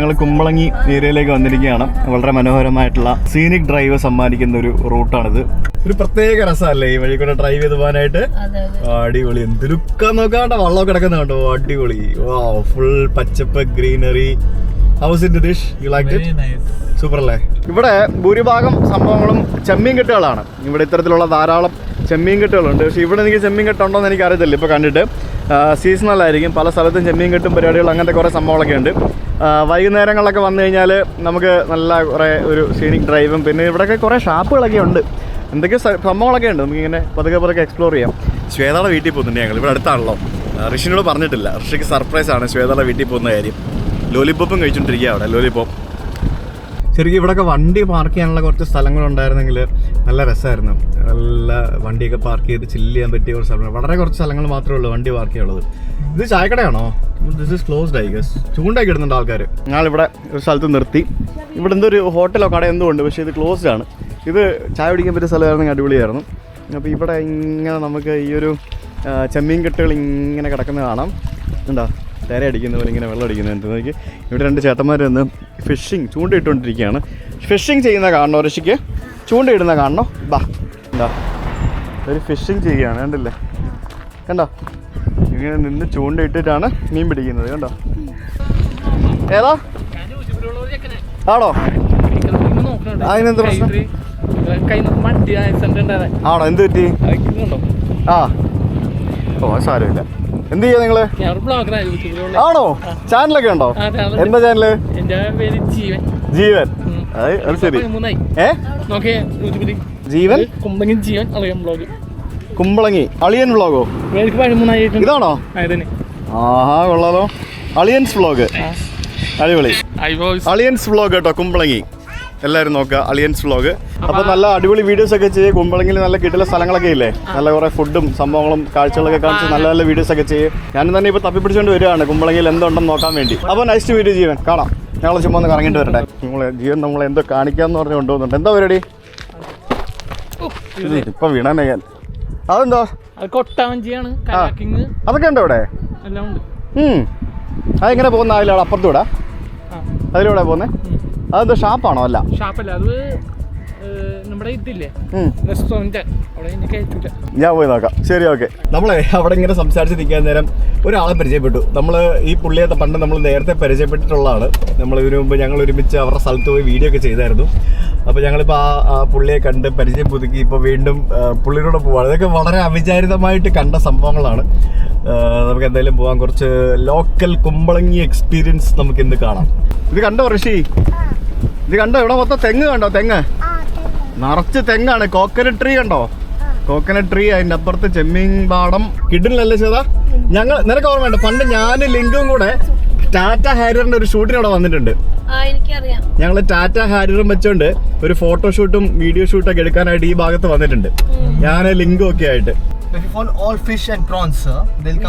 ഞങ്ങൾ കുമ്പളങ്ങി ഏരിയയിലേക്ക് വന്നിരിക്കുകയാണ്. വളരെ മനോഹരമായിട്ടുള്ള സീനിക് ഡ്രൈവ് സമ്മാനിക്കുന്ന ഒരു റൂട്ടാണിത്. ഒരു പ്രത്യേക രസമല്ലേ ഈ വഴി കൂടെ ഡ്രൈവ് ചെയ്ത് പോകാനായിട്ട്? അടിപൊളി. എന്തിരുക്കാൻ നോക്കാണ്ട വള്ളമൊക്കെ കിടക്കുന്ന കണ്ടോ, അടിപൊളി. ഫുൾ പച്ചപ്പ്, greenery. House in dish, you like it? Super അല്ലേ? ഇവിടെ ഭൂരിഭാഗം സംഭവങ്ങളും ചെമ്മീൻ കെട്ടുകളാണ്. ഇവിടെ ഇത്തരത്തിലുള്ള ധാരാളം ചെമ്മീൻ കെട്ടുകളുണ്ട്. പക്ഷേ ഇവിടെ എനിക്ക് ചെമ്മീൻ കെട്ടുണ്ടോ എന്ന് എനിക്ക് അറിയത്തില്ല. ഇപ്പോൾ കണ്ടിട്ട് സീസണലായിരിക്കും. പല സ്ഥലത്തും ചെമ്മീൻ കെട്ടും പരിപാടികൾ അങ്ങനത്തെ കുറേ സംഭവങ്ങളൊക്കെ ഉണ്ട്. വൈകുന്നേരങ്ങളിലൊക്കെ വന്നു കഴിഞ്ഞാൽ നമുക്ക് നല്ല കുറേ ഒരു സീനിക് ഡ്രൈവും പിന്നെ ഇവിടെയൊക്കെ കുറേ ഷാപ്പുകളൊക്കെ ഉണ്ട്. എന്തൊക്കെ സംഭവങ്ങളൊക്കെ ഉണ്ട്. നമുക്കിങ്ങനെ പതുക്കെ എക്സ്പ്ലോർ ചെയ്യാം. ശ്വേതയുടെ വീട്ടിൽ പോകുന്നുണ്ട് ഞങ്ങൾ. ഇവിടെ അടുത്താണല്ലോ. ഋഷിനോട് പറഞ്ഞിട്ടില്ല. ഋഷിക്ക് സർപ്രൈസാണ് ശ്വേതയുടെ വീട്ടിൽ പോകുന്ന കാര്യം. ലോലിപോപ്പും കഴിച്ചുകൊണ്ടിരിക്കുക അവിടെ. ലോലിപോപ്പ് ശരിക്കും ഇവിടെയൊക്കെ വണ്ടി പാർക്ക് ചെയ്യാനുള്ള കുറച്ച് സ്ഥലങ്ങളുണ്ടായിരുന്നെങ്കിൽ നല്ല രസമായിരുന്നു. നല്ല വണ്ടിയൊക്കെ പാർക്ക് ചെയ്ത് ചില്ല് ചെയ്യാൻ പറ്റിയ കുറച്ച് സ്ഥലങ്ങൾ. വളരെ കുറച്ച് സ്ഥലങ്ങൾ മാത്രമേ ഉള്ളൂ വണ്ടി പാർക്ക് ചെയ്യാനുള്ളത്. ഇത് ചായക്കടയാണോ? This is closed I guess. ചൂണ്ടൊക്കെ ഇടുന്നുണ്ട് ആൾക്കാർ. ഞങ്ങളിവിടെ ഒരു സ്ഥലത്ത് നിർത്തി. ഇവിടെ എന്തോ ഒരു ഹോട്ടലോ കട എന്തോ ഉണ്ട്, പക്ഷേ ഇത് ക്ലോസ്ഡ് ആണ്. ഇത് ചായ കുടിക്കാൻ പറ്റിയ സ്ഥലമായിരുന്നെങ്കിൽ അടിപൊളിയായിരുന്നു. അപ്പോൾ ഇവിടെ ഇങ്ങനെ നമുക്ക് ഈ ഒരു ചെമ്മീൻ കെട്ടുകൾ ഇങ്ങനെ കിടക്കുന്നത് കാണാം. എന്താ തിര അടിക്കുന്ന പോലെ ഇങ്ങനെ വെള്ളം അടിക്കുന്നുണ്ട്. നോക്കി ഇവിടെ രണ്ട് ചേട്ടന്മാർ വന്ന് ഫിഷിങ് ചൂണ്ടയിട്ടുകൊണ്ടിരിക്കുകയാണ്. ഫിഷിങ് ചെയ്യുന്ന കാണണോ? ഋഷിക്ക് ചൂണ്ടയിടുന്ന കാണണോ? ബാ എന്താ ഒരു ഫിഷിങ് ചെയ്യുകയാണ്. കണ്ടില്ലേ? കണ്ടോ? ഇങ്ങനെ നിന്ന് ചൂണ്ടയിട്ടിട്ടാണ് മീൻ പിടിക്കുന്നത്. കണ്ടോ? ഏതാ ആണോ? അതിനെന്ത് പ്രശ്നം? ആണോ? എന്ത് പറ്റി? ആ ഓ സാരമില്ല. എന്ത് ചെയ്യാ നിങ്ങള്? ആണോ? ചാനലൊക്കെ ഉണ്ടോ? എന്താ ചാനല്? ജീവൻ. അത് ശരി. ജീവൻ കുമ്പളങ്ങി അളിയൻ വ്ളോഗോ? ഇതാണോ? ആഹാ കൊള്ളാലോ. അളിയൻസ് വ്ളോഗ് അടിപൊളി. അളിയൻസ് വ്ളോഗ് കേട്ടോ, കുമ്പളങ്ങി. എല്ലാവരും നോക്കുക അളിയൻസ് വ്ളോഗ്. അപ്പോൾ നല്ല അടിപൊളി വീഡിയോസ് ഒക്കെ ചെയ്യും. കുമ്പളങ്ങിൽ നല്ല കിട്ടുന്ന സ്ഥലങ്ങളൊക്കെ ഇല്ലേ, നല്ല കുറേ ഫുഡും സംഭവങ്ങളും കാഴ്ചകളൊക്കെ കാണിച്ച് നല്ല നല്ല വീഡിയോസ് ഒക്കെ ചെയ്യും. ഞാനും തന്നെ ഇപ്പോൾ തപ്പിപ്പിടിച്ചുകൊണ്ട് വരികയാണ് കുമ്പളങ്ങിൽ എന്തുണ്ടെന്ന് നോക്കാൻ വേണ്ടി. അപ്പോൾ നെക്സ്റ്റ് വീഡിയോ ജീവൻ കാണാം. ഞങ്ങൾ ചുമ്മാ ഒന്ന് കറങ്ങിയിട്ട് വരട്ടെ. ജീവൻ നമ്മളെ എന്തോ കാണിക്കാമെന്ന് പറഞ്ഞ് കൊണ്ടുപോകുന്നുണ്ട്. എന്താ പരിപാടി? ഇപ്പം വീണേ ഞാൻ. അതെന്തോ അതൊക്കെ ഉണ്ടോ ഇവിടെ? അതെങ്ങനെ പോകുന്ന? അതിലൂടെ അപ്പുറത്തൂടെ അതിലൂടെ പോകുന്നേ? അതെന്തോ ഷാപ്പാണോ? അല്ല ഷാപ്പല്ല, അത് നമ്മുടെ ഇതില്ലേ റെസ്റ്റോറന്റ്. ഞാൻ പോയി നോക്കാം. ശരി, ഓക്കെ. നമ്മളെ അവിടെ ഇങ്ങനെ സംസാരിച്ച് നിൽക്കാൻ നേരം ഒരാളെ പരിചയപ്പെട്ടു. നമ്മൾ ഈ പുള്ളിയെ പണ്ട് നമ്മൾ നേരത്തെ പരിചയപ്പെട്ടിട്ടുള്ളതാണ്. നമ്മൾ ഇതിനു മുമ്പ് ഞങ്ങൾ ഒരുമിച്ച് അവരുടെ സ്ഥലത്ത് പോയി വീഡിയോ ഒക്കെ ചെയ്തായിരുന്നു. അപ്പോൾ ഞങ്ങളിപ്പോൾ ആ പുള്ളിയെ കണ്ട് പരിചയം പുതുക്കി ഇപ്പോൾ വീണ്ടും പുള്ളിയോട് പോവാണ്. ഇതൊക്കെ വളരെ അവിചാരിതമായിട്ട് കണ്ട സംഭവങ്ങളാണ്. നമുക്ക് എന്തായാലും പോകാൻ. കുറച്ച് ലോക്കൽ കുമ്പളങ്ങി എക്സ്പീരിയൻസ് നമുക്ക് ഇന്ന് കാണാം. ഇത് കണ്ടോ ഋഷി? ഇത് കണ്ടോ? ഇവിടെ മൊത്തം തെങ്ങ് കണ്ടോ? തെങ്ങ് നിറച്ച് തെങ്ങാണ്. കോക്കനട്ട് ട്രീ കണ്ടോ? Coconut tree. അതിൻ്റെ അപ്പുറത്ത് ചെമ്മീൻ പാടം. കിഡിലല്ലേ ചെയ്താ? നിനക്ക് ഓർമ്മയുണ്ട് പണ്ട് ഞാൻ ലിങ്കും കൂടെ ടാറ്റ ഹാരിയറിന്റെ ഒരു ഷൂട്ടിന് അവിടെ വന്നിട്ടുണ്ട്. ഞങ്ങൾ ടാറ്റ ഹാരിയറും വെച്ചോണ്ട് ഒരു ഫോട്ടോഷൂട്ടും വീഡിയോ ഷൂട്ടൊക്കെ എടുക്കാനായിട്ട് ഈ ഭാഗത്ത് വന്നിട്ടുണ്ട്. ഞാൻ ലിങ്കും ഒക്കെ ആയിട്ട്. If you find all fish and prawns, sir, they'll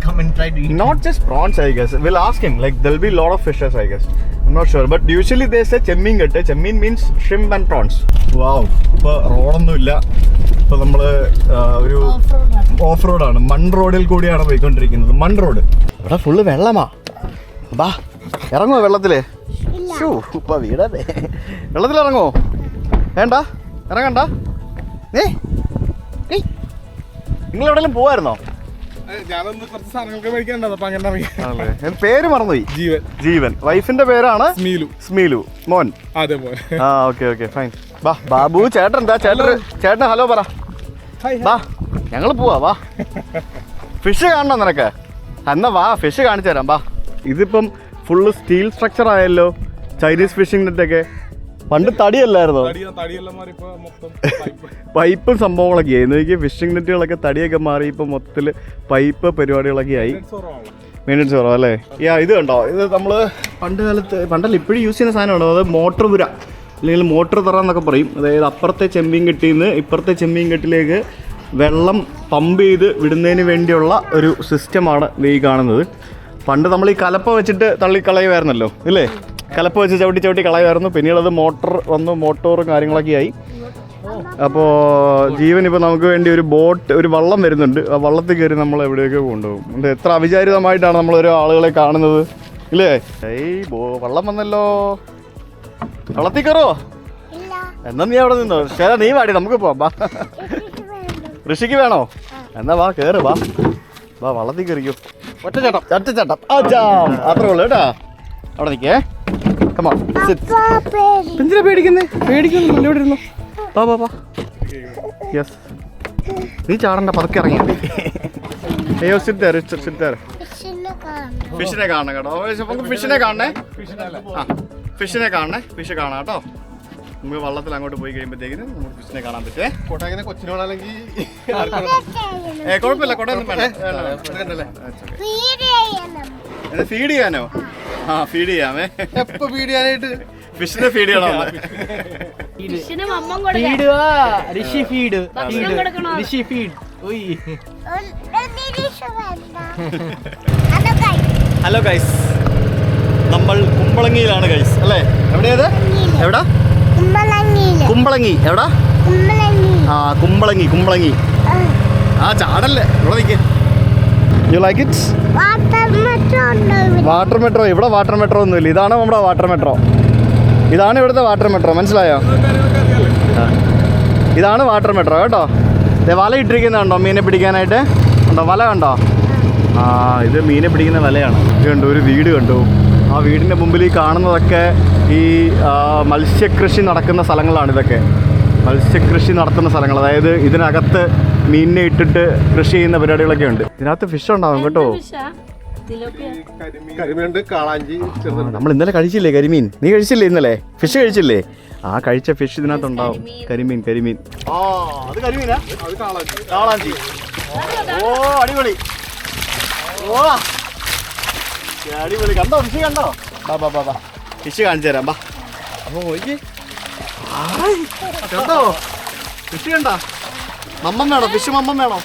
come and try to eat. Not just prawns, I guess. We'll ask him. Like there'll be a lot of fishes, I guess. I'm not sure, but usually they say ചെമ്മീൻ കെട്ട്. ചെമ്മീൻ means shrimp and prawns. Wow. ഇപ്പോൾ റോഡൊന്നും ഇല്ല. ഇപ്പോൾ നമ്മൾ ഒരു of റോഡാണ്. മൺ റോഡിൽ കൂടിയാണ് പോയിക്കൊണ്ടിരിക്കുന്നത്. മൺ റോഡ്. ഇവിടെ ഫുള്ള് വെള്ളമാ. ബാ ഇറങ്ങുമോ വെള്ളത്തില്? ഇപ്പൊ വീടല്ലേ. വെള്ളത്തിൽ ഇറങ്ങുമോ? വേണ്ട, ഇറങ്ങണ്ട. നിങ്ങൾ എവിടെയെങ്കിലും പോവായിരുന്നോ? പേര് മറന്നുപോയി. ജീവൻ. വൈഫിന്റെ പേരാണ് സ്മീലു. മോൻ. ആ ഓക്കെ ഫൈൻ. ബാ ബാബു. ചേട്ടൻ എന്താ? ചേട്ടൻ ഹലോ പറ. ബാ ഞങ്ങൾ പോവാ. വാ ഫിഷ് കാണണം നിനക്ക്? എന്നാ വാ ഫിഷ് കാണിച്ചു തരാം. ബാ. ഇതിപ്പം ഫുള്ള് സ്റ്റീൽ സ്ട്രക്ചർ ആയല്ലോ. ചൈനീസ് ഫിഷിംഗ് നെറ്റൊക്കെ. പണ്ട് തടിയല്ലായിരുന്നോ? പൈപ്പും സംഭവങ്ങളൊക്കെ ആയി. എനിക്ക് ഫിഷിംഗ് നെറ്റുകളൊക്കെ തടിയൊക്കെ മാറി ഇപ്പം മൊത്തത്തിൽ പൈപ്പ് പരിപാടികളൊക്കെ ആയി. മെയിൻ്റെനൻസ് കുറവ് അല്ലേ? ഇത് കണ്ടോ? ഇത് നമ്മൾ പണ്ടല്ല ഇപ്പോഴും യൂസ് ചെയ്യുന്ന സാധനമാണോ? അത് മോട്ടർ പുര അല്ലെങ്കിൽ മോട്ടർ തറ എന്നൊക്കെ പറയും. അതായത് അപ്പുറത്തെ ചെമ്മീൻ കെട്ടിന്ന് ഇപ്പുറത്തെ ചെമ്മീൻ കെട്ടിലേക്ക് വെള്ളം പമ്പ് ചെയ്ത് വിടുന്നതിന് വേണ്ടിയുള്ള ഒരു സിസ്റ്റമാണ് ഈ കാണുന്നത്. പണ്ട് നമ്മൾ ഈ കലപ്പ വെച്ചിട്ട് തള്ളിക്കളയുമായിരുന്നല്ലോ ഇല്ലേ? കലപ്പ വെച്ച് ചവിട്ടി കളയുമായിരുന്നു. പിന്നീട് മോട്ടർ വന്നു. മോട്ടോറും കാര്യങ്ങളൊക്കെ ആയി. അപ്പോൾ ജീവൻ ഇപ്പോൾ നമുക്ക് വേണ്ടി ഒരു വള്ളം വരുന്നുണ്ട്. ആ വള്ളത്തിൽ കയറി നമ്മൾ എവിടെയൊക്കെ കൊണ്ടുപോകും. എത്ര അവിചാരിതമായിട്ടാണ് നമ്മളോരോ ആളുകളെ കാണുന്നത്. ഇല്ലേ? വെള്ളം വന്നല്ലോ. വെള്ളത്തിൽ കയറുവോ? എന്നാ നീ അവിടെ നിന്നോ. ശരി, നീ വാടി, നമുക്ക് പോവാം. വാ. ഋഷിക്ക് വേണോ? എന്നാ വാ, കേറ് വാ. വാ, വള്ളത്തിൽ കയറിക്കോ. ഒറ്റച്ചേട്ടം. അത്രേ ഉള്ളു കേട്ടാ. അവിടെ നിൽക്കേ. എന്തിനാ പേടിക്കുന്നേ? പേടിക്കുന്നു. ഇവിടെ ഇരുന്നു. വാ വാ വാ. യെസ്, നീ ചാടണ്ട, പതുക്കെ ഇറങ്ങിയാ മതി. അയ്യോ, സിദ്ധാറ്. ഫിഷിനെ കാണണം കേട്ടോ. നമുക്ക് ഫിഷിനെ കാണണേ. ആ, ഫിഷിനെ കാണണേ. ഫിഷ് കാണാം കേട്ടോ. നമുക്ക് വള്ളത്തിൽ അങ്ങോട്ട് പോയി കഴിയുമ്പോഴത്തേക്കിന് നമുക്ക് ഫിഷിനെ കാണാൻ പറ്റേ. കോട്ടയം കൊച്ചിനോടാണെങ്കിൽ കുഴപ്പമില്ല, കൊടയൊന്നും വേണ്ട. ഫീഡ് ചെയ്യാനോ? ആ, ഫീഡ് ചെയ്യാമേ. എപ്പോ ഫീഡ് ചെയ്യാനായിട്ട്? ഫിഷിനെ ഫീഡ് ചെയ്യണോ? ഹലോ ഗൈസ്, നമ്മൾ കുമ്പളങ്ങിയിലാണ് ഗൈസ്, അല്ലേ? എവിടെയത്? എവിടാ? കുമ്പളങ്ങി. എവിടാ? ആ, കുമ്പളങ്ങി. ആ, ചാടല്ലേ, ഇവിടെ നിൽക്കേ. You like it? Water metro. ഇവിടെ വാട്ടർ മെട്രോ ഒന്നുമില്ല. ഇതാണ് നമ്മുടെ വാട്ടർ മെട്രോ. ഇതാണ് ഇവിടുത്തെ വാട്ടർ മെട്രോ, മനസ്സിലായോ? ഇതാണ് വാട്ടർ മെട്രോ കേട്ടോ. വല ഇട്ടിരിക്കുന്നുണ്ടോ മീനെ പിടിക്കാനായിട്ട്? ഉണ്ടോ വല? കണ്ടോ? ആ, ഇത് മീനെ പിടിക്കുന്ന വലയാണ്. കണ്ടു, ഒരു വീട് കണ്ടു. ആ വീടിൻ്റെ മുമ്പിൽ ഈ കാണുന്നതൊക്കെ ഈ മത്സ്യകൃഷി നടക്കുന്ന സ്ഥലങ്ങളാണ്. ഇതൊക്കെ മത്സ്യകൃഷി നടത്തുന്ന സ്ഥലങ്ങൾ. അതായത് ഇതിനകത്ത് മീനിനെ ഇട്ടിട്ട് കൃഷി ചെയ്യുന്ന പരിപാടികളൊക്കെ ഉണ്ട്. ഇതിനകത്ത് ഫിഷ് ഉണ്ടാവും കേട്ടോ. നമ്മൾ ഇന്നലെ കഴിച്ചില്ലേ കരിമീൻ? നീ കഴിച്ചില്ലേ ഇന്നലെ? ഫിഷ് കഴിച്ചില്ലേ? ആ, കഴിച്ച ഫിഷ് ഇതിനകത്ത് ഉണ്ടാവും. കരിമീൻ. ആ, അത് കരിമീനാ? കാളാഞ്ചി. ഓ, അടിപൊളി. ഓ, അടിപൊളി. കണ്ടോ ഫിഷ്? കണ്ടോ? ബാ ഫിഷ് കാണിച്ചു തരാം. ബാ. അപ്പൊ നോക്കി. കണ്ടോ ഫിഷ്? കണ്ടോ? മമ്മം വേണോ? ഫിഷ് മമ്മം വേണോ?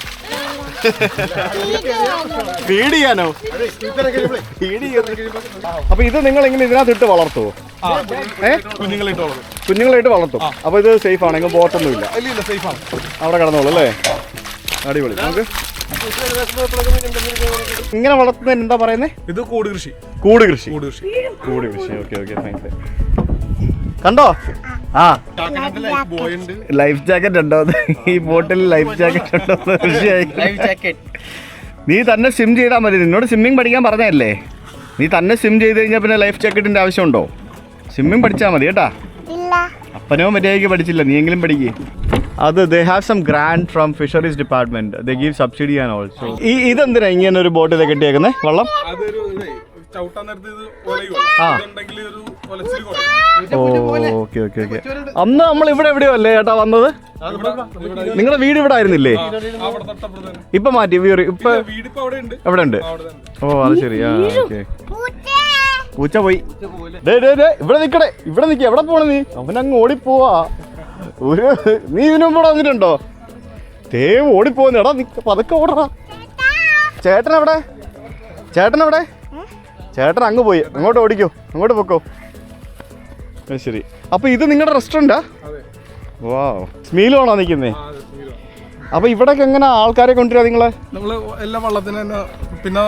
ഫീഡ് ചെയ്യാനോ? അപ്പൊ ഇത് നിങ്ങൾ എങ്ങനെ ഇതിനകത്ത് ഇട്ട് വളർത്തുവോ? കുഞ്ഞുങ്ങളായിട്ട് വളർത്തും. അപ്പൊ ഇത് സേഫ് ആണ്? എങ്കിൽ ബോട്ടൊന്നുമില്ല? അവിടെ കിടന്നോളൂ അല്ലേ? അടിപൊളി. നമുക്ക് ഇങ്ങനെ വളർത്തുന്നതിന് എന്താ പറയുന്നത്? ഇത് കൂട് കൃഷി. ഓക്കെ. ഫൈൻ. കണ്ടോ? ആ, ലൈഫ് ജാക്കറ്റ് ഉണ്ടോ? ഈ ബോട്ടിൽ ലൈഫ് ജാക്കറ്റ് ഉണ്ടോ? നീ തന്നെ സ്വിം ചെയ്താൽ മതി. നിന്നോട് സ്വിമ്മിങ് പഠിക്കാൻ പറഞ്ഞതല്ലേ? നീ തന്നെ സ്വിം ചെയ്ത് കഴിഞ്ഞാൽ പിന്നെ ലൈഫ് ജാക്കറ്റിന്റെ ആവശ്യമുണ്ടോ? സ്വിമ്മിങ് പഠിച്ചാൽ മതി കേട്ടാ. അപ്പനോ മര്യാദയ്ക്ക് പഠിച്ചില്ല, നീയെങ്കിലും പഠിക്കേ. അത് they have some grant from fisheries department. They give subsidy and also. ഇതെന്തിനാ ഇങ്ങനെ ഒരു ബോട്ട് ഇത് കെട്ടിയേക്കുന്നത്? വെള്ളം ഓക്കെ. അന്ന് നമ്മൾ ഇവിടെ എവിടെയോ അല്ലേ ചേട്ടാ വന്നത്? നിങ്ങളുടെ വീട് ഇവിടെ ആയിരുന്നില്ലേ? ഇപ്പൊ മാറ്റി? ഇപ്പൊ എവിടെ ഉണ്ട്? ഓ, അത് ശരി. ആ, ഓക്കെ. പൂച്ച പോയി. ഇവിടെ നിക്കടേ. ഇവിടെ നിക്ക. എവിടെ പോണ നീ? അവനങ്ങ് ഓടിപ്പോവാ. നീ ഇതിനു മുമ്പ് വന്നിട്ടുണ്ടോ? ഓടിപ്പോന്നെടാ. പതുക്കെ ഓടടാ. ചേട്ടനെവിടെ? ചേട്ടൻ അങ്ങ് പോയി. അങ്ങോട്ട് ഓടിക്കോ, അങ്ങോട്ട് പൊക്കോ. ശരി. അപ്പൊ ഇത് നിങ്ങളുടെ റെസ്റ്റോറന്റാ? വാ, സ്മീലാണോ നിൽക്കുന്നേ? അപ്പൊ ഇവിടൊക്കെ എങ്ങനെ ആൾക്കാരെ കൊണ്ടുവരാ നിങ്ങളെ? നമ്മള് എല്ലാ വള്ളത്തിന് തന്നെ പിന്നെ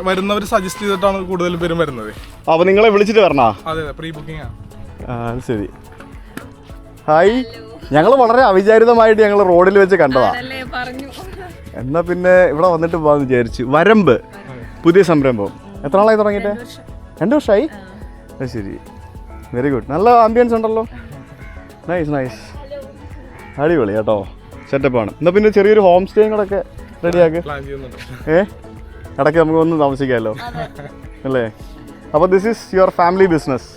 വരുന്നവർ സജസ്റ്റ് ചെയ്തിട്ടാണ് കൂടുതൽ പേരും വരുന്നത്. അപ്പൊ നിങ്ങളെ വിളിച്ചിട്ട് വരണോ? അതെ, പ്രീ ബുക്കിംഗ് ആണ്. ശരി. ഹായ്. ഞങ്ങൾ വളരെ അവിചാരിതമായിട്ട് ഞങ്ങൾ റോഡിൽ വെച്ച് കണ്ടതാ. എന്നാ പിന്നെ ഇവിടെ വന്നിട്ട് പോകാന്ന് വിചാരിച്ചു. വരമ്പ് പുതിയ സംരംഭം. എത്ര നാളായി തുടങ്ങിയിട്ട്? 2 വർഷമായി? ശരി, വെരി ഗുഡ്. നല്ല ആംബിയൻസ് ഉണ്ടല്ലോ. നൈസ്. അടിപൊളി കേട്ടോ. സെറ്റപ്പാണ്. എന്നാൽ പിന്നെ ചെറിയൊരു ഹോം സ്റ്റേയും കൂടെ ഒക്കെ റെഡിയാക്ക്. ഇടയ്ക്ക് നമുക്ക് ഒന്ന് താമസിക്കാമല്ലോ അല്ലേ? അപ്പോൾ this is your family business.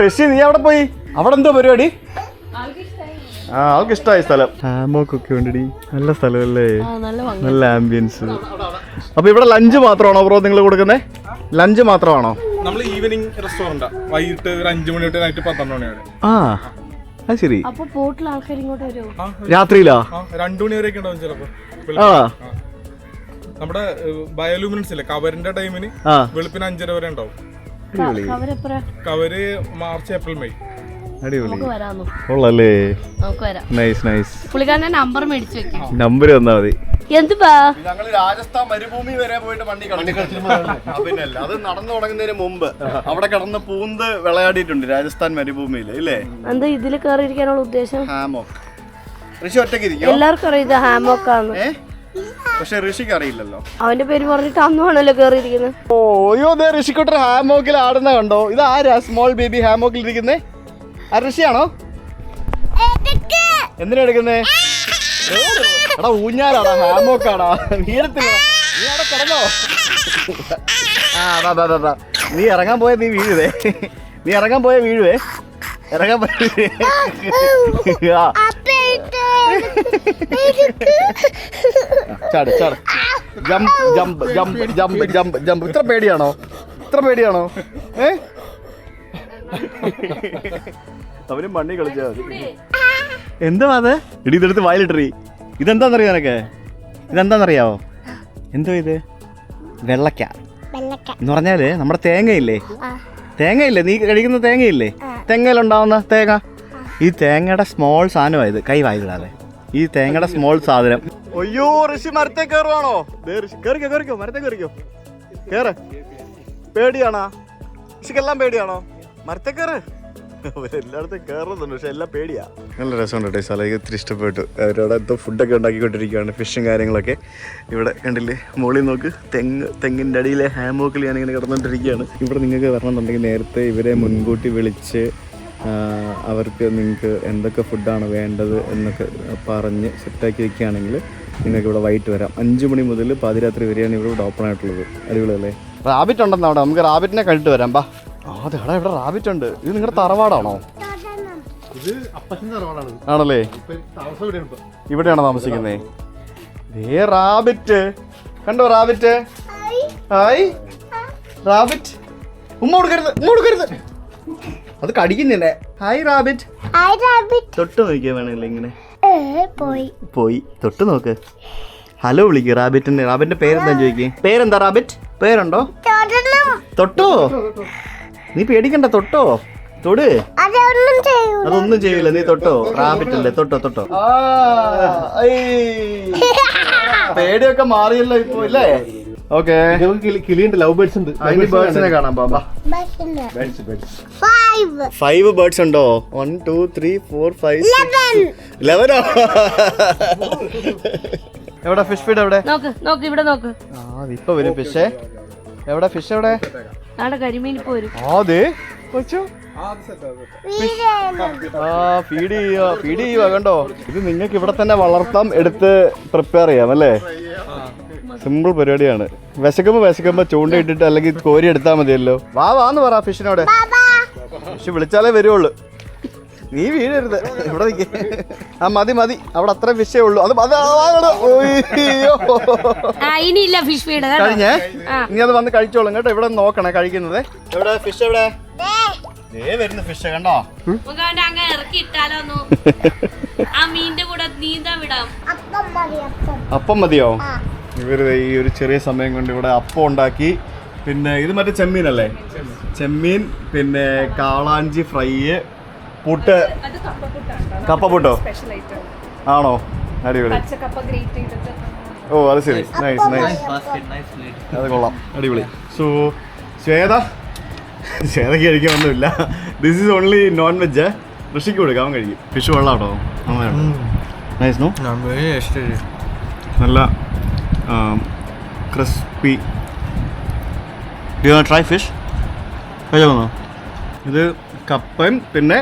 Rishi, നീ അവിടെ പോയി? അവിടെ എന്തോ പരിപാടി? ആൾക്ക് ഇഷ്ടമായി സ്ഥലം. ഹാമോക്കൊക്കെ ഉണ്ടടി. നല്ല സ്ഥലമല്ലേ? നല്ല ആംബിയൻസ്. അപ്പൊ ഇവിടെ ലഞ്ച് മാത്രമാണോ ബ്രോ നിങ്ങൾ കൊടുക്കുന്നത്? ലഞ്ച് മാത്രമാണോ? നമ്മൾ ഈവനിങ് റെസ്റ്റോറന്റ്. വൈകിട്ട് ഒരു 5 മണി തൊട്ട് നൈറ്റ് 12 മണി വരെ. ആ, അത് ശരി. രാത്രിയിലാ? രാത്രിയിലാ? 2 മണി വരെയൊക്കെ ഉണ്ടാവും ചിലപ്പോ. നമ്മുടെ ബയോലൂമിനൻസ് ഇല്ലേ, കവറിന്റെ ടൈമിന് വെളുപ്പിന് 5:30 വരെ ഉണ്ടാവും. Cover March, April, May. അടിപൊളി നമുക്ക് വരാന്നു കൊള്ളല്ലേ. നമുക്ക് വരാം. Nice nice. പുള്ളിക്കാരന്റെ നമ്പർ മേടിച്ചു വെക്കാം. നമ്പർ തന്നാ മതി. എന്തുവാ ഞങ്ങള് രാജസ്ഥാൻ മരുഭൂമി വരെ പോയിട്ട് വണ്ടി പിന്നല്ല അത് നടന്നു തുടങ്ങുന്നതിന് മുമ്പ് അവിടെ കിടന്ന് പൂന്ത് വിളയാടിയിട്ടുണ്ട് രാജസ്ഥാൻ മരുഭൂമിയിൽ ഇല്ലേ? എന്താ ഇതില് കേറിയിരിക്കാനുള്ള ഉദ്ദേശം? ഹാമോക്ക്. ഋഷി ഒറ്റയ്ക്ക് ഇരിക്കും. എല്ലാവർക്കും അറിയാം ഇത് ഹാമോക്കാന്ന്. പക്ഷെ ഋഷിക്ക് അറിയില്ലല്ലോ. അവന്റെ പേര് പറഞ്ഞിട്ട് അന്നുമാണല്ലോ കേറിയിരിക്കുന്നത്. ഓ അയ്യോ ഋഷിക്കുട്ടർ ഹാമോക്കിൽ ആടുന്ന കണ്ടോ? ഇത് ആരാ സ്മോൾ ബേബി ഹാമോക്കിൽ ഇരിക്കുന്നേ? ആ ഋഷിയാണോ? എന്തിനാ എടുക്കുന്നേ? എടാ ഊഞ്ഞാലാടാ ഹാമോക്കാടാ. വീഴത്തില്ല. നീ അവിടെ കിടന്നോ? നീ ഇറങ്ങാൻ പോയ നീ വീഴുവേ. നീ ഇറങ്ങാൻ പോയ വീഴുവേ. ഇറങ്ങാൻ പോയ ചാട് ചാട്. Jump jump jump jump jump jump. ഇത്ര പേടിയാണോ? ഇത്ര പേടിയാണോ? അവരും മണ്ണി കളിച്ചാ മതി. എന്താ അത്? ഇടി ഇതെടുത്ത് വായിലിട്ടറി. ഇതെന്താന്നറിയോ നിനക്ക്? ഇതെന്താന്നറിയാവോ? എന്തോ ഇത്? വെള്ളക്ക എന്ന് പറഞ്ഞാല് നമ്മുടെ തേങ്ങയില്ലേ? തേങ്ങയില്ലേ? നീ കഴിക്കുന്ന തേങ്ങയില്ലേ? തെങ്ങയിലുണ്ടാവുന്ന തേങ്ങ. ഈ തേങ്ങയുടെ സ്മോൾ സാധനമായത്. കൈ വായിലിടാതെ. ഈ തേങ്ങയുടെ സ്മോൾ സാധനം. അയ്യോ ഋഷി മരത്തെ കയറുവാണോ? കേറിക്കോ കേറിക്കോ മരത്തെ കയറിക്കോ. കേറ്. പേടിയാണോ? ഋഷിക്കെല്ലാം പേടിയാണോ? മരത്തെ കയറ്. എല്ലായിടത്തും കയറുന്നുണ്ട് പക്ഷെ എല്ലാം പേടിയാ. നല്ല രസമുണ്ട് കേട്ടോ ഈ സ്ഥലം. ഒത്തിരി ഇഷ്ടപ്പെട്ടു. അവരവിടെ എന്തോ ഫുഡൊക്കെ ഉണ്ടാക്കിക്കൊണ്ടിരിക്കുകയാണ്. ഫിഷും കാര്യങ്ങളൊക്കെ ഇവിടെ കണ്ടില്ലേ? മുകളിൽ നോക്ക്. തെങ്ങിൻ്റെ അടിയിലെ ഹാമോക്കിൽ ഞാനിങ്ങനെ കിടന്നുകൊണ്ടിരിക്കുകയാണ്. ഇവിടെ നിങ്ങൾക്ക് വരണമെന്നുണ്ടെങ്കിൽ നേരത്തെ ഇവരെ മുൻകൂട്ടി വിളിച്ച് അവർക്ക് നിങ്ങൾക്ക് എന്തൊക്കെ ഫുഡാണ് വേണ്ടത് എന്നൊക്കെ പറഞ്ഞ് സെറ്റാക്കി വെക്കുകയാണെങ്കിൽ നിങ്ങൾക്ക് ഇവിടെ വൈകിട്ട് വരാം. 5 മണി മുതൽ പാതിരാത്രി വരെയാണ് ഇവിടെ ഓപ്പൺ ആയിട്ടുള്ളത്. അടിപൊളിയല്ലേ? റാബിറ്റ് ഉണ്ടെന്ന് അവിടെ. നമുക്ക് റാബിറ്റിനെ കണ്ടിട്ട് വരാം. ബാ. അതെടാ ഇവിടെ റാബിറ്റ് ഉണ്ട്. ഇത് നിങ്ങളുടെ തറവാടാണോ? ആണല്ലേ? ഇവിടെയാണോ താമസിക്കുന്നേ? റാബിറ്റ് കണ്ടോ? Rabbit hi. റാബിറ്റ് ഉമ്മ കൊടുക്കരുത്. ഉമ്മ കൊടുക്കരുത്. അത് കടിക്കുന്നില്ലേ? Hi rabbit. തൊട്ട് നോക്കിയാ വേണല്ലേ? ഇങ്ങനെ പോയി തൊട്ട് നോക്ക്. ഹലോ വിളിക്ക് റാബിറ്റിന്റെ. റാബിറ്റിന്റെ പേരെന്താ ചോദിക്കേ? പേരെന്താ റാബിറ്റ്? പേരുണ്ടോ? തൊട്ടോ? നീ പേടിക്കണ്ട. തൊട്ടോ? തൊട്. അതൊന്നും ചെയ്യൂല. നീ തൊട്ടോ? റാബിറ്റ് അല്ലേ? തൊട്ടോ തൊട്ടോ. പേടിയൊക്കെ മാറിയല്ലോ ഇപ്പൊ ഇല്ലേ? ഓക്കെ. കിളിയുണ്ട്. ലവ് ബേർഡ്സ് ഉണ്ട്. ബേർഡ്സിനെ കാണാൻ പോവാ. 5 ബേർഡ്സ് ഉണ്ടോ? 1 2 3 4 5 11. എവിടെ ഫിഷ് ഫീഡ്? എവിടെ നോക്ക് നോക്ക് ഇവിടെ നോക്ക്. ഇപ്പൊ വരും ഫിഷ്. എവിടെ ഫിഷ്? എവിടെ? കരിമീൻ ഇപ്പൊ വരും. അതെ ഫീഡ് ചെയ്യുക കണ്ടോ? ഇത് നിങ്ങൾക്ക് ഇവിടെ തന്നെ വളർത്താം. എടുത്ത് പ്രിപ്പയർ ചെയ്യാം അല്ലേ? സിമ്പിൾ പരിപാടിയാണ്. വിശക്കുമ്പോ ചൂണ്ടയിട്ടിട്ട് അല്ലെങ്കിൽ കോരി എടുത്താൽ മതിയല്ലോ. വാന്ന് പറ ഫിഷിനോട്. ഫിഷ് വിളിച്ചാലേ വരുവുള്ളൂ. നീ വീഴരുത്. ഇവിടെ നിൽക്കേ. മതി അവിടെ അത്ര ഫിഷേ ഉള്ളൂ. അത് ഇനിയില്ല ഫിഷ് ഫീഡ് കഴിഞ്ഞേ. നീ അത് വന്ന് കഴിച്ചോളും കേട്ടോ. ഇവിടെ നോക്കണേ കഴിക്കുന്നത്. എവിടെ ഫിഷ്? എവിടെ വരുന്നു ഫിഷ്? കണ്ടോ? അപ്പം മതിയോ? ഇവര് ഈ ഒരു ചെറിയ സമയം കൊണ്ട് ഇവിടെ അപ്പം ഉണ്ടാക്കി. പിന്നെ ഇത് മറ്റേ ചെമ്മീനല്ലേ? ചെമ്മീൻ, പിന്നെ കാളാഞ്ചി ഫ്രൈ, പുട്ട്. കപ്പപ്പുട്ടോ? ആണോ? അടിപൊളി. ഓ അത് ശരി. നൈസ് അത് കൊള്ളാം. അടിപൊളി. സോ ശ്വേതയ്ക്ക് കഴിക്കാനൊന്നുമില്ല. This is only non veg. ഋഷിക്ക് കൊടുക്കാം. അവൻ കഴിക്കും. ഫിഷ് വെള്ളാട്ടോ? Nice no? നല്ല ക്രിസ്പി. ട്രൈ ഫിഷ് കഴിച്ചോ? ഇത് കപ്പയും പിന്നെ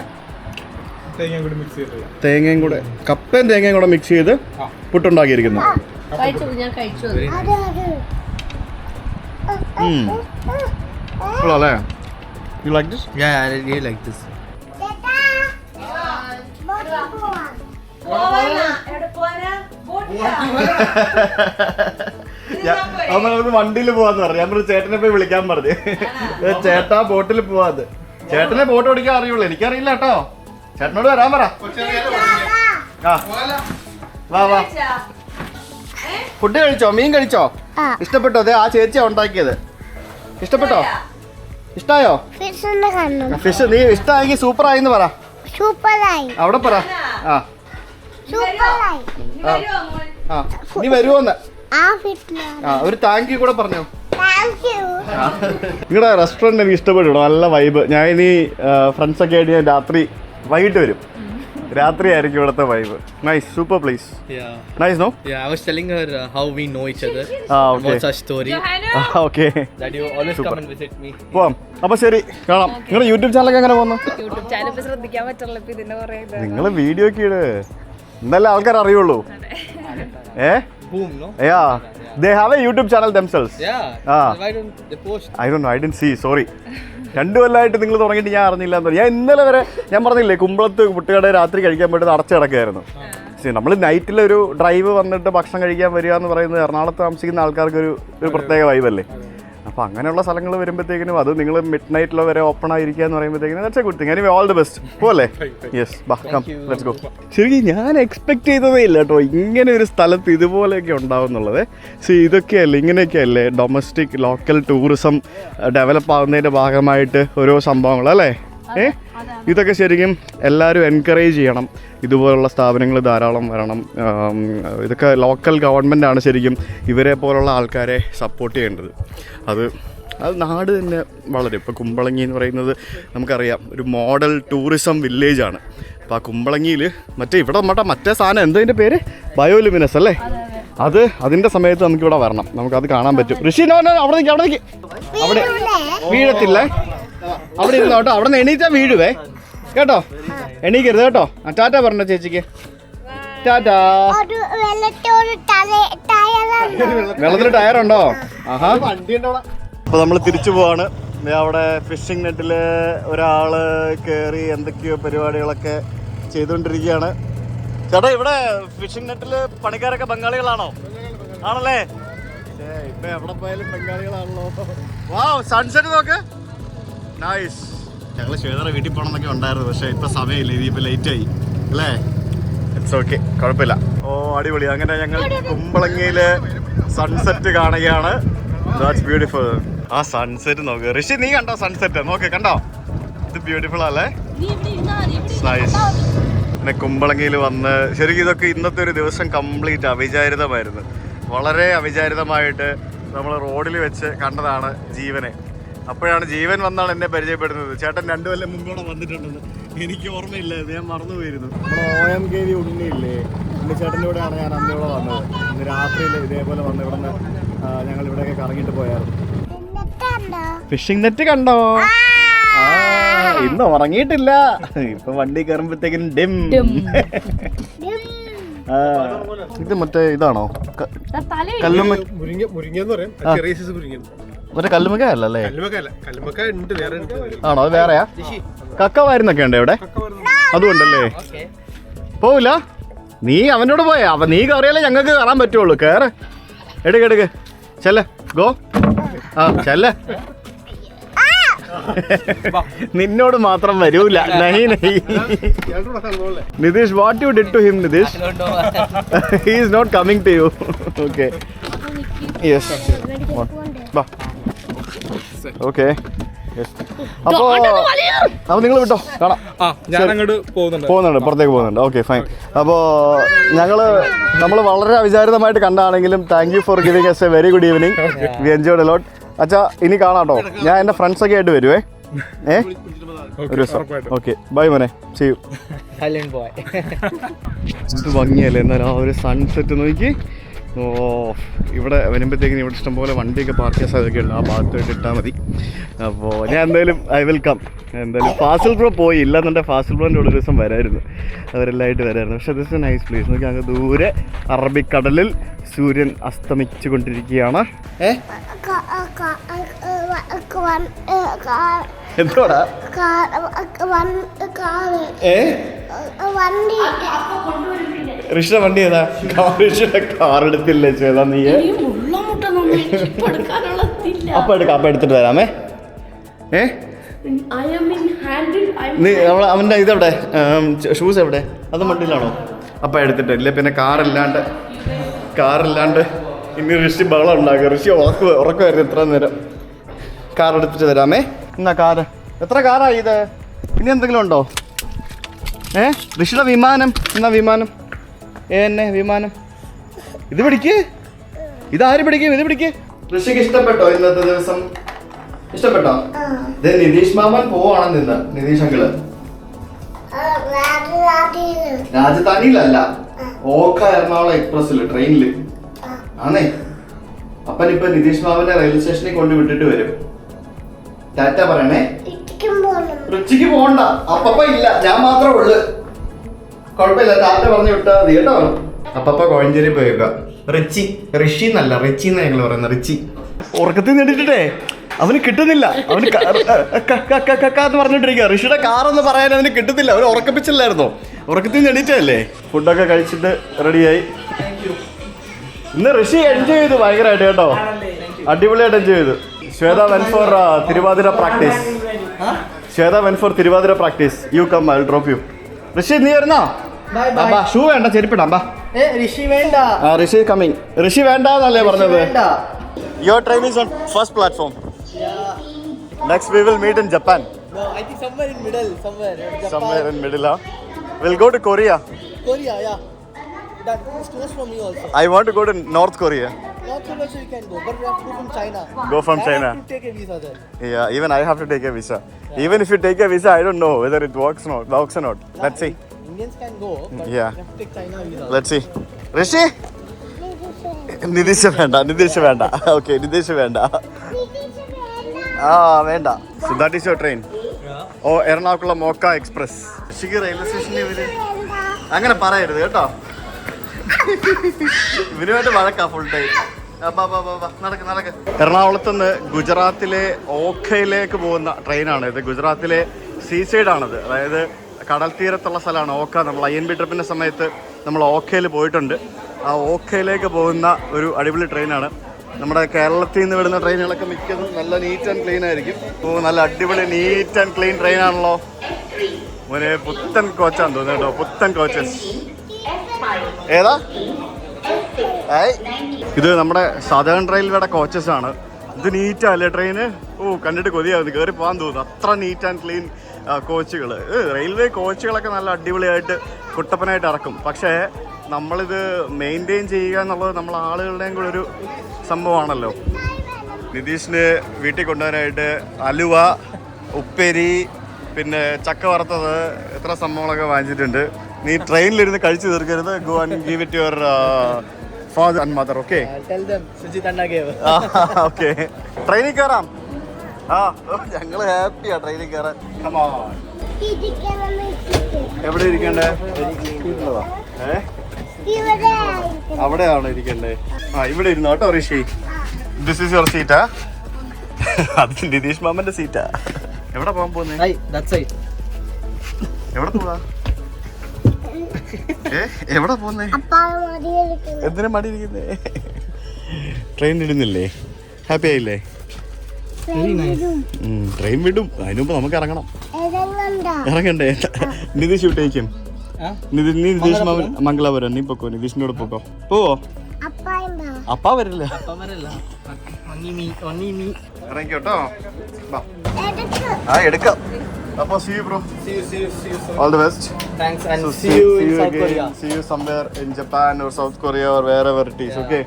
തേങ്ങയും കൂടെ, കപ്പയും തേങ്ങയും കൂടെ മിക്സ് ചെയ്ത് പുട്ടുണ്ടാക്കിയിരിക്കുന്നു. അല്ലേ? You like this? Yeah, I really like this. നമുക്ക് വണ്ടിയിൽ പോവാന്ന് പറഞ്ഞു. ഞാൻ പറഞ്ഞു ചേട്ടനെ പോയി വിളിക്കാൻ പറഞ്ഞു. ചേട്ടാ ബോട്ടിൽ പോവാത്. ചേട്ടനെ ബോട്ട് ഓടിക്കാൻ അറിയുള്ളൂ. എനിക്കറിയില്ല കേട്ടോ. ചേട്ടനോട് വരാൻ പറ. വാ. ഫുഡ് കഴിച്ചോ? മീൻ കഴിച്ചോ? ഇഷ്ടപ്പെട്ടോ? അതെ ആ ചേച്ചിയാ ഉണ്ടാക്കിയത്. ഇഷ്ടപ്പെട്ടോ? ഇഷ്ടായോ? ഫിഷ് നീ ഇഷ്ടമായെങ്കിൽ സൂപ്പർ ആയിന്ന് പറ. അവിടെ പറ. ആ ആ നീ വരുമോന്ന്? ആ ഒരു താങ്ക് യു കൂടെ പറഞ്ഞോ. നിങ്ങളുടെ റെസ്റ്റോറൻറ്റ് എനിക്ക് ഇഷ്ടപ്പെട്ടു, നല്ല വൈബ്. ഞാൻ ഇനി ഫ്രണ്ട്സൊക്കെ ആയിട്ട് ഞാൻ രാത്രി വൈകിട്ട് വരും. രാത്രി ആയിരിക്കും ഇവിടുത്തെ vibe. Nice, super place. Nice no? Yeah, I was telling her how we know each other. Okay What's our story? Okay That you always come and visit me. പോവാം. അപ്പോൾ ശരി, കാണാം. നിങ്ങളുടെ യൂട്യൂബ് ചാനലൊക്കെ എങ്ങനെ പോകുന്നു? യൂട്യൂബ് ചാനൽ ഇപ്പൊ ശ്രദ്ധിക്കാൻ പറ്റുള്ളൂ, ഇപ്പൊ ഇതിന്റെ കുറേ നിങ്ങൾ വീഡിയോ ഒക്കെ ഇട്, എന്നാലേ ആൾക്കാർ അറിയുള്ളൂ. Boom, no? Yeah, they have a YouTube channel themselves. Yeah. Ah. Why don't they post? I don't know, I didn't see, sorry. 2 കൊല്ലമായിട്ട് നിങ്ങൾ തുടങ്ങിയിട്ട് ഞാൻ അറിഞ്ഞില്ല എന്ന് പറഞ്ഞു. ഞാൻ ഇന്നലെ വരെ ഞാൻ പറഞ്ഞില്ലേ കുമ്പളത്ത് കുട്ടികളുടെ രാത്രി കഴിക്കാൻ വേണ്ടി അടച്ചു കിടക്കുകയായിരുന്നു. നമ്മൾ നൈറ്റിലൊരു ഡ്രൈവ് വന്നിട്ട് ഭക്ഷണം കഴിക്കാൻ വരിക എന്ന് പറയുന്നത് എറണാകുളത്ത് താമസിക്കുന്ന ആൾക്കാർക്ക് ഒരു പ്രത്യേക വൈബല്ലേ. അപ്പോൾ അങ്ങനെയുള്ള സ്ഥലങ്ങൾ വരുമ്പോഴത്തേക്കിനും അത് നിങ്ങൾ മിഡ് നൈറ്റിലോ വരെ ഓപ്പൺ ആയിരിക്കുക എന്ന് പറയുമ്പോഴത്തേക്കിനും that's a good thing. Anyway all the best. പോല്ലേ? യെസ്, ബാ കം ലെറ്റ്സ് ഗോ. ശരിക്കും ഞാൻ എക്സ്പെക്ട് ചെയ്തതേ ഇല്ല കേട്ടോ ഇങ്ങനെ ഒരു സ്ഥലത്ത് ഇതുപോലെയൊക്കെ ഉണ്ടാവും എന്നുള്ളത്. ഇതൊക്കെയല്ലേ, ഇങ്ങനെയൊക്കെയല്ലേ ഡൊമസ്റ്റിക് ലോക്കൽ ടൂറിസം ഡെവലപ്പ് ആവുന്നതിൻ്റെ ഭാഗമായിട്ട് ഓരോ സംഭവങ്ങൾ അല്ലേ? ഇതൊക്കെ ശരിക്കും എല്ലാവരും എൻകറേജ് ചെയ്യണം. ഇതുപോലുള്ള സ്ഥാപനങ്ങൾ ധാരാളം വരണം. ഇതൊക്കെ ലോക്കൽ ഗവൺമെൻറ്റാണ് ശരിക്കും ഇവരെ പോലുള്ള ആൾക്കാരെ സപ്പോർട്ട് ചെയ്യേണ്ടത്. അത് നാട് തന്നെ വളരും. ഇപ്പോൾ കുമ്പളങ്ങി എന്ന് പറയുന്നത് നമുക്കറിയാം ഒരു മോഡൽ ടൂറിസം വില്ലേജാണ്. അപ്പോൾ ആ കുമ്പളങ്ങിയിൽ ഇവിടെ മറ്റേ സാധനം എന്തതിൻ്റെ പേര് ബയോലുമിനസ് അല്ലേ? അതിൻ്റെ സമയത്ത് നമുക്കിവിടെ വരണം, നമുക്കത് കാണാൻ പറ്റും. ഋഷി അവിടെ നിൽക്കുക, അവിടെ വീഴത്തില്ലേ? അവിടെ ഇരുന്നോ കേട്ടോ, അവിടെ നിന്ന് എണീറ്റാ വീഴുവേ കേട്ടോ, എണീക്കരുത് കേട്ടോ. ടാറ്റ പറഞ്ഞോ ചേച്ചിക്ക്, ടാറ്റാ. വെള്ളത്തിൽ ടയറുണ്ടോ? ആഹാ. അപ്പോൾ നമ്മൾ തിരിച്ചു പോവാണ്. അവിടെ ഫിഷിംഗ് നെറ്റിൽ ഒരാൾ കയറി എന്തൊക്കെയോ പരിപാടികളൊക്കെ ചെയ്തുകൊണ്ടിരിക്കുകയാണ്. ചേട്ടാ ഇവിടെ ഫിഷിംഗ് നെറ്റിൽ പണിക്കാരൊക്കെ ബംഗാളികളാണോ? ആണല്ലേ? ഇപ്പൊ എവിടെ പോയാലും ബംഗാളികളാണല്ലോ. വാവ്, സൺസെറ്റ് നോക്ക്, നൈസ്. ഞങ്ങൾ ശ്വേതയുടെ വീട്ടിൽ പോകണമെന്നൊക്കെ ഉണ്ടായിരുന്നു, പക്ഷേ ഇപ്പം സമയമില്ല, ഇതിപ്പോൾ ലേറ്റായി അല്ലേ? ഇറ്റ്സ് ഓക്കെ, കുഴപ്പമില്ല. ഓ അടിപൊളി. അങ്ങനെ ഞങ്ങൾ കുമ്പളങ്ങിയിൽ സൺസെറ്റ് കാണുകയാണ്. That's beautiful. ആ സൺസെറ്റ് നോക്ക്. ഋഷി നീ കണ്ടോ സൺസെറ്റ്? നോക്ക്, കണ്ടോ? ഇത് ബ്യൂട്ടിഫുൾ അല്ലേ? നൈസ്. പിന്നെ കുമ്പളങ്ങിയിൽ വന്ന് ശരിക്കും ഇതൊക്കെ ഇന്നത്തെ ഒരു ദിവസം കംപ്ലീറ്റ് അവിചാരിതമായിരുന്നു. വളരെ അവിചാരിതമായിട്ട് നമ്മൾ റോഡിൽ വെച്ച് കണ്ടതാണ് ജീവനെ. അപ്പോഴാണ് ജീവൻ വന്നാണ് എന്നെ പരിചയപ്പെടുന്നത്. ചേട്ടൻ 2 കൊല്ലം മുമ്പോടെ വന്നിട്ടുണ്ടെന്ന് എനിക്ക് ഓർമ്മയില്ല, ഞാൻ മറന്നുപോയിരുന്നു. നമ്മുടെ OMKV ഉണ്ണിയില്ലേ, ഉണ്ണിച്ചേട്ടൻ്റെ കൂടെയാണ് ഞാൻ അന്നിവിടെ വന്നത്. ഇന്ന് രാത്രിയിൽ ഇതേപോലെ വന്ന് ഇവിടെ നിന്ന് ഞങ്ങൾ ഇവിടെയൊക്കെ കറങ്ങിയിട്ട് പോയായിരുന്നു. ഫിഷിംഗ് നെറ്റ് കണ്ടോ? ഇന്ന് ഉറങ്ങിയിട്ടില്ല, ഇപ്പൊ വണ്ടി കയറുമ്പോഴത്തേക്കിനും ഡിം. ഇത് മറ്റേ ഇതാണോ കല്ലുമ്മ? മറ്റേ കല്ലുമക്ക അല്ലല്ലേ? ആണോ? അത് വേറെയാ? കക്കവാരുന്നൊക്കെ ഉണ്ട് ഇവിടെ, അതുകൊണ്ടല്ലേ? പോവില്ല നീ അവനോട് പോയാ? അപ്പൊ നീ കയറിയാലേ ഞങ്ങൾക്ക് കയറാൻ പറ്റുള്ളൂ. കയറ്, എടുക്ക് ചെല്ല, ഗോ. ആ ചെല്ല. നിന്നോട് മാത്രം വരൂല. Nitish, what you did to him Nitish? He is not coming to you. Okay, yes, okay. അപ്പോൾ നിങ്ങൾ വിട്ടോ, കാണാം. ഞാൻ അങ്ങോട്ട് പോകുന്നുണ്ട്, പുറത്തേക്ക് പോകുന്നുണ്ട്. Okay, fine. അപ്പോൾ നമ്മൾ വളരെ അവിചാരിതമായിട്ട് കണ്ടാണെങ്കിലും thank you for giving us a very good evening. We enjoyed a lot. അച്ഛാ ഇനി കാണാട്ടോ, ഞാൻ എൻ്റെ ഫ്രണ്ട്സൊക്കെ ആയിട്ട് വരുവേ ഒരു ദിവസം. ഓക്കെ, ബൈ മോനെ, സീ യു. എന്ത് ഭംഗിയല്ലേ എന്നാലും ആ ഒരു സൺസെറ്റ് നോക്കി. ഓ, ഇവിടെ വരുമ്പോഴത്തേക്കിനും ഇവിടെ ഇഷ്ടംപോലെ വണ്ടിയൊക്കെ പാർക്ക് ചെയ്യാൻ സാധ്യതയൊക്കെയുണ്ട്. ആ ഭാഗത്തായിട്ട് ഇട്ടാൽ മതി. അപ്പോൾ ഞാൻ എന്തായാലും ഐ വിൽ കം. എന്തായാലും ഫാസിൽ ബ്രോ പോയി, ഇല്ലാന്നുണ്ടെങ്കിൽ ഫാസിൽ ബ്രോൻ്റെ ഒരു ദിവസം വരായിരുന്നു, അവരെല്ലാമായിട്ട് വരായിരുന്നു. പക്ഷേ ദിസ് എ നൈസ് പ്ലേസ്. നോക്കി അങ്ങ് ദൂരെ അറബിക്കടലിൽ സൂര്യൻ അസ്തമിച്ചു കൊണ്ടിരിക്കുകയാണ്. എന്തോടാ ഋഷ വണ്ടി ഏതാ? ഋഷിയുടെ കാർ എടുത്തില്ലേ ചേതാ നീ? അപ്പൊ എടുത്തിട്ട് തരാമേ. നീ അവൻ്റെ ഇതെവിടെ, ഷൂസ് എവിടെ? അത് വണ്ടിയിലാണോ? അപ്പം എടുത്തിട്ടില്ലേ? പിന്നെ കാറില്ലാണ്ട് ഇനി ഋഷി ബഹളം ഉണ്ടാക്കുക. ഋഷി ഉറക്കമായിരുന്നു ഇത്ര നേരം. കാർ എടുത്തിട്ട് തരാമേ. എന്നാ കാറ് എത്ര കാറായി ഇത്? ഇനി എന്തെങ്കിലും ഉണ്ടോ? ഋഷിയുടെ വിമാനം എന്നാ വിമാനം എന്നെ വിമാനം ഇത് പിടിക്ക് ഇതാര് പിടിക്കും ഇത് പിടിക്ക് ഋഷിക്ക് ഇഷ്ടപ്പെട്ടോ ഇന്നത്തെ ദിവസം ഇഷ്ടപ്പെട്ടോ ഇത് നിതീഷ് മാമൻ പോവാണെന്ന് ഇന്ന് നിതീഷ് അങ്കിള് രാജധാനിയിലല്ല ഓക്ക എറണാകുളം എക്സ്പ്രസ്സിൽ ട്രെയിനില് ആണേ അപ്പനിപ്പൊ നിതീഷ് മാമനെ റെയിൽവേ സ്റ്റേഷനിൽ കൊണ്ട് വിട്ടിട്ട് വരും ടാറ്റ പറയണേ ഋഷിക്ക് പോകണ്ട അപ്പപ്പ ഇല്ല ഞാൻ മാത്രമേ ഉള്ളു കുഴപ്പമില്ല ടാറ്റ പറഞ്ഞു വിട്ടാ മതി കേട്ടോ അപ്പപ്പ കോഴഞ്ചേരി പോയേക്ക ഋഷി എന്നല്ല റിച്ചി എന്നാ ഞങ്ങൾ പറയുന്നത് റിച്ചി ഉറക്കത്തിൽ നേടിയിട്ടേ അവന് കിട്ടുന്നില്ല അവന് എന്ന് പറഞ്ഞിട്ടിരിക്കുക ഋഷിയുടെ കാറെന്ന് പറയാൻ അവന് കിട്ടുന്നില്ല അവന് ഉറക്കപ്പിച്ചില്ലായിരുന്നോ ഉറക്കത്തിൽ നിന്ന് എണീറ്റല്ലേ ഫുഡൊക്കെ കഴിച്ചിട്ട് റെഡിയായി ഇന്ന് ഋഷി എൻജോയ് ചെയ്തു ഭയങ്കരമായിട്ട് കേട്ടോ അടിപൊളിയായിട്ട് എൻജോയ് ചെയ്തു Shweta went for Thiruvathira practice Shweta went for Thiruvathira practice you come I drop you Rishi നീ വരുന്നോ ഷൂ വേണ്ട ചെരുപ്പിടാം ബാ ഋഷി കമ്മിങ് ഋഷി വേണ്ട എന്നല്ലേ പറഞ്ഞത് your train is on first platform next we will meet in Japan No, I think somewhere in middle, somewhere. Japan. Somewhere in middle, huh? We'll go to Korea. Korea, yeah. That is close from me also. I want to go to North Korea. North Korea also you can go, but we have to go from China. Go from I China. have to take a visa there. Yeah, even I have to take a visa. Even if you take a visa, I don't know whether it works or not. Let's see. Indians can go, but Yeah. we have to take China visa. Let's see. Rishi? Nitish വേണ്ട okay Nitish വേണ്ട വേണ്ട so that is your train oh Ernakulam മോക്ക express ഋഷിക്ക് railway സ്റ്റേഷനിൽ ഇവര് അങ്ങനെ പറയരുത് കേട്ടോ ഇവരുമായിട്ട് വഴക്കാ ഫുൾ ടൈം നടക്ക് എറണാകുളത്ത് നിന്ന് ഗുജറാത്തിലെ ഓഖയിലേക്ക് പോകുന്ന ട്രെയിനാണ് ഇത് ഗുജറാത്തിലെ സീസൈഡാണത് അതായത് കടൽ തീരത്തുള്ള സ്ഥലമാണ് ഓക്ക നമ്മൾ INB ട്രിപ്പിൻ്റെ സമയത്ത് നമ്മൾ ഓഖയിൽ പോയിട്ടുണ്ട് ആ ഓഖയിലേക്ക് പോകുന്ന ഒരു അടിപൊളി ട്രെയിനാണ് നമ്മുടെ കേരളത്തിൽ നിന്ന് വിടുന്ന ട്രെയിനുകളൊക്കെ മിക്കതും നല്ല നീറ്റ് ആൻഡ് ക്ലീൻ ആയിരിക്കും ഓ നല്ല അടിപൊളി നീറ്റ് ആൻഡ് ക്ലീൻ ട്രെയിനാണല്ലോ ഒരു പുത്തൻ കോച്ചാന്ന് തോന്നുന്നു കേട്ടോ പുത്തൻ കോച്ചസ് ഏതാ ഇത് നമ്മുടെ സദേൺ റെയിൽവേയുടെ കോച്ചസ് ആണ് ഇത് നീറ്റാ അല്ലേ ട്രെയിന് ഓ കണ്ടിട്ട് കൊതിയാവുന്നു കയറി പോകാൻ തോന്നുന്നു അത്ര നീറ്റ് ആൻഡ് ക്ലീൻ കോച്ചുകൾ റെയിൽവേ കോച്ചുകളൊക്കെ നല്ല അടിപൊളിയായിട്ട് കുട്ടപ്പനായിട്ട് ഇറക്കും പക്ഷേ നമ്മളിത് മെയിൻറ്റെയിൻ ചെയ്യുക എന്നുള്ളത് നമ്മൾ ആളുകളുടെയും കൂടെ ഒരു സംഭവമാണല്ലോ നിതീഷിന് വീട്ടിൽ കൊണ്ടുപോകാനായിട്ട് അലുവ ഉപ്പേരി പിന്നെ ചക്ക വറുത്തത് എത്ര സംഭവങ്ങളൊക്കെ വാങ്ങിച്ചിട്ടുണ്ട് നീ ട്രെയിനിലിരുന്ന് കഴിച്ചു തീർക്കരുത് go and give it your father and mother okay Tell them, Sujit Anna gave. Okay ട്രെയിനിൽ കയറാം ഞങ്ങൾ ഹാപ്പിയാ ട്രെയിനിൽ കയറാൻ എവിടെ ഇരിക്കണ്ടേ അവിടെയാണോ ഇരിക്കണ്ടേ ഇവിടെ ഇരുന്നോ കേട്ടോ ഋഷി ദിസ് ഈസ് യുവർ സീറ്റാ അത് നിതീഷ് മാമന്റെ സീറ്റാ എവിടെ പോകാൻ പോകുന്നേ Hi, that's it. എവിടെ പോവാ എവിടെ പോകുന്നേ എന്തിനാ മടി ഇരിക്കുന്നേ ട്രെയിൻ ഇടുന്നില്ലേ ഹാപ്പി ആയില്ലേ Very nice. ട്രെയിൻ വിടും അതിന് മുമ്പ് നമുക്ക് ഇറങ്ങണം ഇറങ്ങണ്ടേ നിതീഷ് വിട്ടേക്കും നിതീഷ് മാമൻ മംഗലാപുരം നീ പൊക്കോ നിതീഷിനോട് പൊക്കോ പോവോ അപ്പാ വരില്ല Only me. ഇറങ്ങിക്കോട്ടോ എടുക്കാം അപ്പൊ see you bro See you. all the best Thanks and so see you in South again. Korea. See you somewhere in Japan or South Korea or wherever it is. Okay,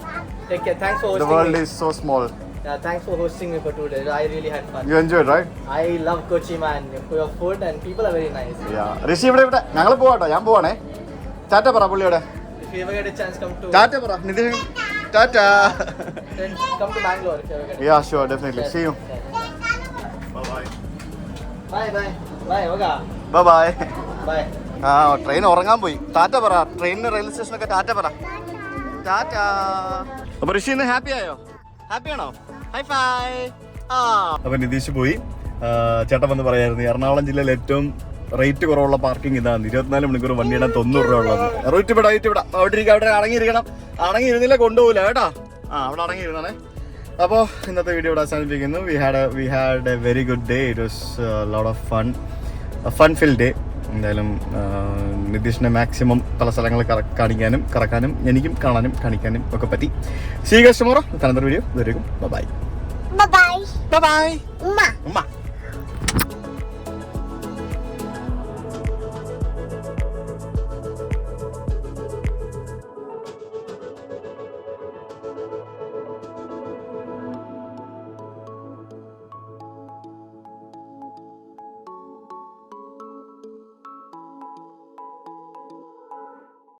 Take care. Thanks for the hosting world me. is so small. Yeah, thanks for hosting me for 2 days. I really had fun. You enjoyed, right? I love Kochi, man. Your food and people are very nice. Yeah. ഋഷി ഇവിടെ ഞങ്ങൾ പോവാട്ടോ ഞാൻ പോവാണേ ടാറ്റ പറ പുള്ളിയോടെ If you ever get a chance, come to Tata പറ Nitish Tata then come to Bangalore. If you ever get a Yeah, sure, definitely. See you. Bye. Oga. Bye bye. Bye. ആ train ഉറങ്ങാൻ പോയി ടാറ്റ പറ ട്രെയിനിന് റെയിൽവേ സ്റ്റേഷനൊക്കെ ടാറ്റ പറ ടാറ്റ അപ്പൊ ഋഷി ഇന്ന് ഹാപ്പി ആയോ ഹാപ്പി ആണോ ഹൈ ഫൈ അപ്പൊ നിതീഷ് പോയി ചേട്ടൻ വന്ന് പറയായിരുന്നു എറണാകുളം ജില്ലയിൽ ഏറ്റവും റേറ്റ് കുറവുള്ള പാർക്കിംഗ് ഇതാണ് 24 മണിക്കൂർ വണ്ടിയിടാൻ 90 രൂപ ഉള്ളത് റേറ്റ് വിടാം അവിടെ അടങ്ങിയിരിക്കണം അടങ്ങിയിരുന്നില്ല കൊണ്ടുപോകില്ല കേട്ടാ അവിടെ അടങ്ങിയിരുന്നാണേ അപ്പോൾ ഇന്നത്തെ വീഡിയോ ഇവിടെ അവസാനിപ്പിക്കുന്നു we had a very good day it was lot of fun filled day എന്തായാലും നിതീഷിനെ മാക്സിമം പല സ്ഥലങ്ങൾ കാണിക്കാനും കറക്കാനും എനിക്കും കാണാനും കാണിക്കാനും ഒക്കെ പറ്റി സീ ഗസ്റ്റ് ടുമോറോ അടുത്ത വീഡിയോ വരും ബൈ ബൈ ഉമ്മ